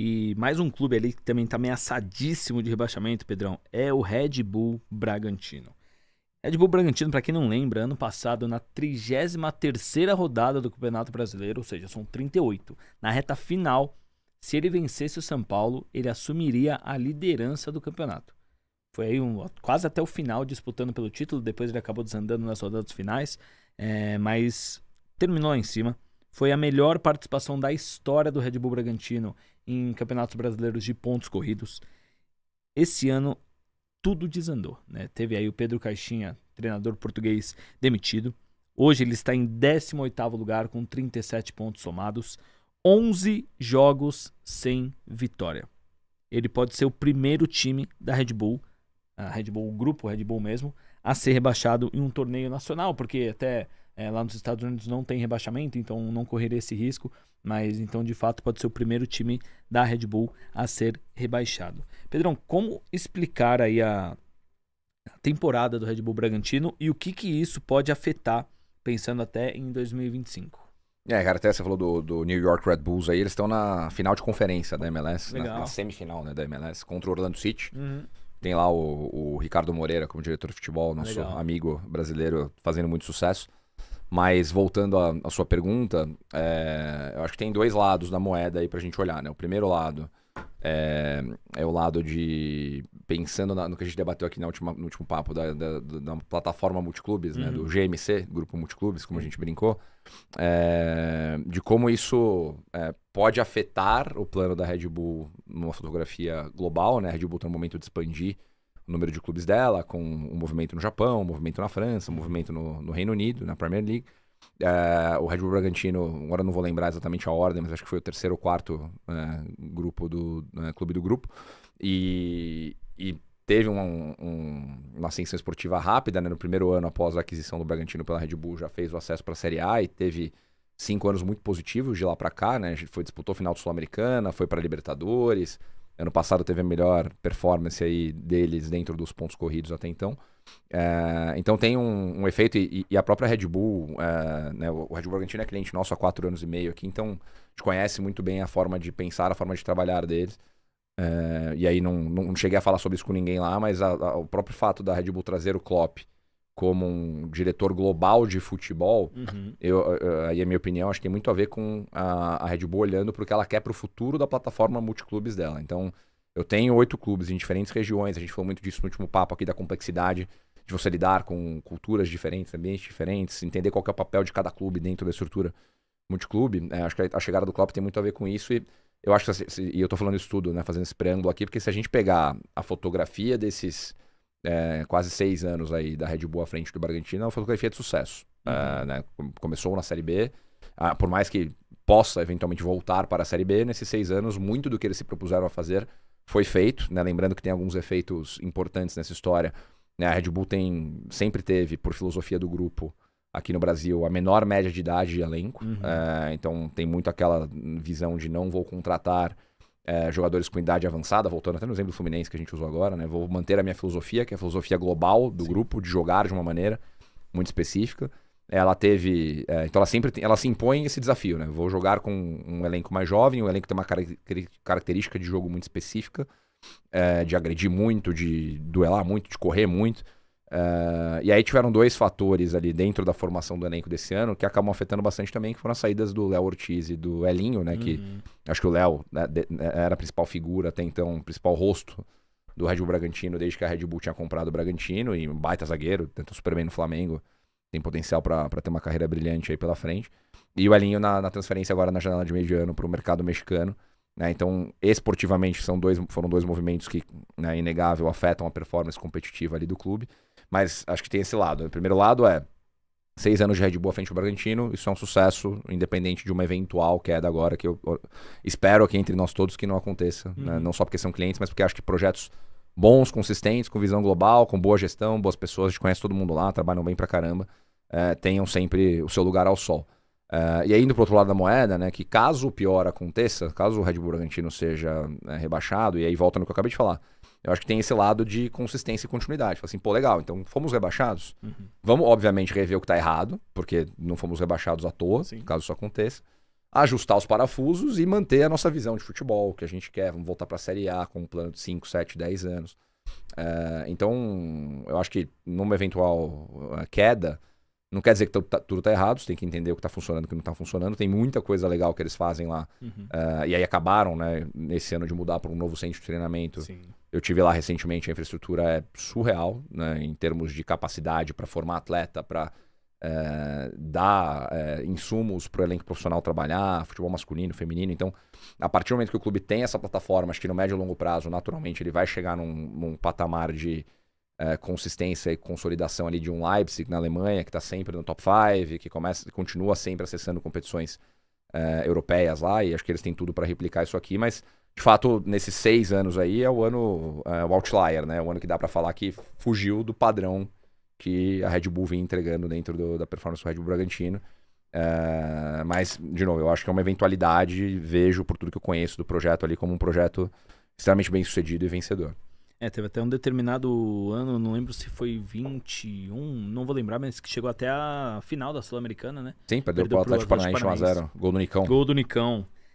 E mais um clube ali que também está ameaçadíssimo de rebaixamento, Pedrão, é o Red Bull Bragantino. Red Bull Bragantino, para quem não lembra, ano passado, na 33ª rodada do Campeonato Brasileiro, ou seja, são 38, na reta final, se ele vencesse o São Paulo, ele assumiria a liderança do campeonato. Foi aí quase até o final disputando pelo título, depois ele acabou desandando nas rodadas finais, mas terminou lá em cima. Foi a melhor participação da história do Red Bull Bragantino em campeonatos brasileiros de pontos corridos. Esse ano tudo desandou, né? Teve aí o Pedro Caixinha, treinador português, demitido. Hoje ele está em 18º lugar com 37 pontos somados, 11 jogos sem vitória. Ele pode ser o primeiro time da Red Bull, o grupo Red Bull mesmo, a ser rebaixado em um torneio nacional, porque até lá nos Estados Unidos não tem rebaixamento, então não correria esse risco, mas então de fato pode ser o primeiro time da Red Bull a ser rebaixado. Pedrão, como explicar aí a temporada do Red Bull Bragantino e o que isso pode afetar, pensando até em 2025? Cara, até você falou do New York Red Bulls aí, eles estão na final de conferência da MLS, na semifinal, né, da MLS, contra o Orlando City. Uhum. Tem lá o Ricardo Moreira como diretor de futebol, nosso amigo brasileiro, fazendo muito sucesso. Mas voltando à sua pergunta, eu acho que tem dois lados da moeda aí pra gente olhar, né? O primeiro lado é o lado de, pensando no que a gente debateu aqui no último papo da plataforma Multiclubes, né? Do GMC, Grupo Multiclubes, como a gente brincou, de como isso pode afetar o plano da Red Bull numa fotografia global, né? A Red Bull tem um momento de expandir o número de clubes dela, com um movimento no Japão, um movimento na França, um movimento no Reino Unido, na Premier League. O Red Bull Bragantino, agora não vou lembrar exatamente a ordem, mas acho que foi o terceiro ou quarto grupo clube do grupo. E teve uma ascensão esportiva rápida, né? No primeiro ano após a aquisição do Bragantino pela Red Bull, já fez o acesso para a Série A e teve 5 anos muito positivos de lá para cá, né? A gente disputou a final do Sul-Americana, foi para Libertadores. Ano passado teve a melhor performance aí deles dentro dos pontos corridos até então. Então tem um efeito, e a própria Red Bull, né, o Red Bull Bragantino é cliente nosso há 4 anos e meio aqui, então a gente conhece muito bem a forma de pensar, a forma de trabalhar deles. E aí não cheguei a falar sobre isso com ninguém lá, mas o próprio fato da Red Bull trazer o Klopp como um diretor global de futebol, aí a minha opinião, acho que tem muito a ver com a Red Bull olhando para o que ela quer para o futuro da plataforma multiclubes dela. Então, eu tenho 8 clubes em diferentes regiões, a gente falou muito disso no último papo aqui, da complexidade de você lidar com culturas diferentes, ambientes diferentes, entender qual que é o papel de cada clube dentro da estrutura multiclube. Acho que a chegada do Klopp tem muito a ver com isso, e eu acho que, e eu tô falando isso tudo, né, fazendo esse preâmbulo aqui, porque se a gente pegar a fotografia desses quase 6 anos aí da Red Bull à frente do Bragantino, é uma fotografia de sucesso. Né? Começou na Série B, por mais que possa eventualmente voltar para a Série B, nesses 6 anos, muito do que eles se propuseram a fazer foi feito, né? Lembrando que tem alguns efeitos importantes nessa história, né? A Red Bull sempre teve, por filosofia do grupo, aqui no Brasil, a menor média de idade de elenco. Então tem muito aquela visão de não vou contratar jogadores com idade avançada, voltando até no exemplo do Fluminense que a gente usou agora, né? Vou manter a minha filosofia, que é a filosofia global do grupo, de jogar de uma maneira muito específica. Ela teve... então ela se impõe esse desafio, né? Vou jogar com um elenco mais jovem, um elenco que tem uma característica de jogo muito específica, de agredir muito, de duelar muito, de correr muito. E aí tiveram 2 fatores ali dentro da formação do elenco desse ano que acabam afetando bastante também, que foram as saídas do Léo Ortiz e do Elinho, né? Que acho que o Léo, né, era a principal figura até então, o principal rosto do Red Bull Bragantino desde que a Red Bull tinha comprado o Bragantino, e um baita zagueiro, tentou super bem no Flamengo, tem potencial para ter uma carreira brilhante aí pela frente. E o Elinho na transferência agora na janela de meio de ano para o mercado mexicano. Né? Então, esportivamente, foram 2 movimentos que, né, inegável, afetam a performance competitiva ali do clube. Mas acho que tem esse lado. O primeiro lado 6 anos de Red Bull à frente do Bragantino, isso é um sucesso, independente de uma eventual queda agora, que eu espero aqui entre nós todos que não aconteça. Né? Não só porque são clientes, mas porque acho que projetos bons, consistentes, com visão global, com boa gestão, boas pessoas, a gente conhece todo mundo lá, trabalham bem pra caramba, tenham sempre o seu lugar ao sol. E aí, indo pro outro lado da moeda, né, que caso o pior aconteça, caso o Red Bull Bragantino seja rebaixado, e aí volta no que eu acabei de falar, eu acho que tem esse lado de consistência e continuidade. Fala assim, pô, legal, então fomos rebaixados, vamos obviamente rever o que tá errado, porque não fomos rebaixados à toa, caso isso aconteça, ajustar os parafusos e manter a nossa visão de futebol, que a gente quer. Vamos voltar para a Série A com um plano de 5, 7, 10 anos. Então, eu acho que numa eventual queda, não quer dizer que tudo tá errado, você tem que entender o que tá funcionando e o que não tá funcionando. Tem muita coisa legal que eles fazem lá. E aí acabaram, né, nesse ano de mudar para um novo centro de treinamento. Sim. Eu tive lá recentemente, a infraestrutura é surreal, né, em termos de capacidade para formar atleta, para dar insumos para o elenco profissional trabalhar, futebol masculino, feminino. Então, a partir do momento que o clube tem essa plataforma, acho que no médio e longo prazo, naturalmente, ele vai chegar num patamar de consistência e consolidação ali de um Leipzig na Alemanha, que está sempre no top 5, que continua sempre acessando competições europeias lá, e acho que eles têm tudo para replicar isso aqui, mas de fato, nesses 6 anos aí é o ano, o outlier, né? O ano que dá para falar que fugiu do padrão que a Red Bull vem entregando dentro da performance do Red Bull Bragantino. Mas, de novo, eu acho que é uma eventualidade, vejo por tudo que eu conheço do projeto ali como um projeto extremamente bem sucedido e vencedor. Teve até um determinado ano, não lembro se foi 21, não vou lembrar, mas que chegou até a final da Sul-Americana, né? Sim, perdeu pro Atlético Paranaense 1-0, gol do Nicão. Gol do Nicão.